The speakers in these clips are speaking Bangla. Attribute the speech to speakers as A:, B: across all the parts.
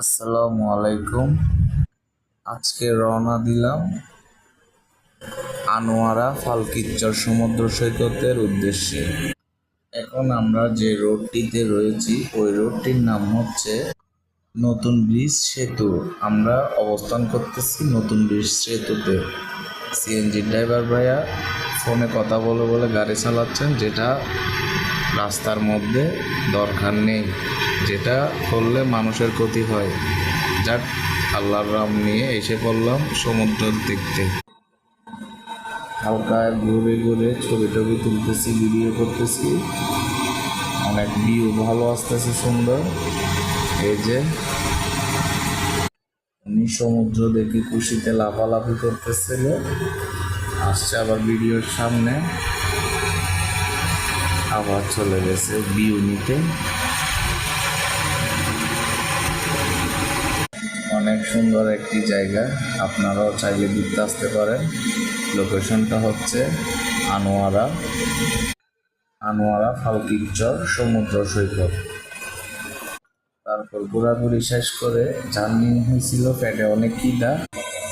A: আসসালামু আলাইকুম। আজকে রওনা দিলাম আনোয়ারা ফালকিচর সমুদ্র সৈকতের উদ্দেশ্যে। এখন আমরা যে রোডটিতে রয়েছি ওই রোডটির নাম হচ্ছে নতুন ব্রিজ সেতু। আমরা অবস্থান করতেছি নতুন ব্রিজ সেতুতে। সিএনজি ড্রাইভার ভাইয়া ফোনে কথা বলে বলে গাড়ি চালাচ্ছেন, যেটা রাস্তার মধ্যে দরকার নেই, যেটা করলে মানুষের ক্ষতি হয়। যাক, আল্লাহর রাম নিয়ে এসে পড়লাম সমুদ্র দেখতে। হালকা ঘুরে ঘুরে ছবি টবি তুলতেছি, ভিডিও করতেছি। অনেক ভিউ ভালো আসতেছে, সুন্দর। এই যে উনি সমুদ্র দেখে খুশিতে লাফালাফি করতেছিল, আসছে আবার ভিডিওর সামনে, আবার চলে গেছে ভিউ নিতে। অনেক সুন্দর একটি জায়গা, আপনারাও চাইলে ঘুরতে আসতে পারেন। লোকেশনটা হচ্ছে আনোয়ারা ফালকিচর সমুদ্র সৈকত। তারপর ঘোরাঘুরি শেষ করে জার্নি হয়েছিল, পেটে অনেক খিদা,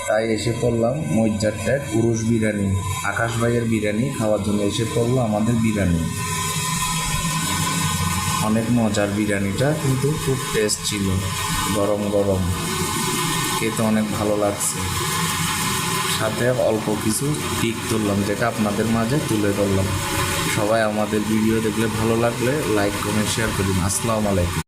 A: তাই এসে পড়লাম মইজ্জারটায় পুরুষ বিরিয়ানি, আকাশ ভাইয়ের বিরিয়ানি খাওয়ার জন্য এসে পড়লো আমাদের বিরিয়ানি। অনেক মজার বিরিয়ানিটা, কিন্তু খুব টেস্ট ছিল, গরম গরম, খেতে অনেক ভালো লাগছে। সাথে অল্প কিছু পিক তুললাম, যেটা আপনাদের মাঝে তুলে ধরলাম। সবাই আমাদের ভিডিও দেখলে ভালো লাগলে লাইক কমেন্ট শেয়ার করুন। আসসালামু আলাইকুম।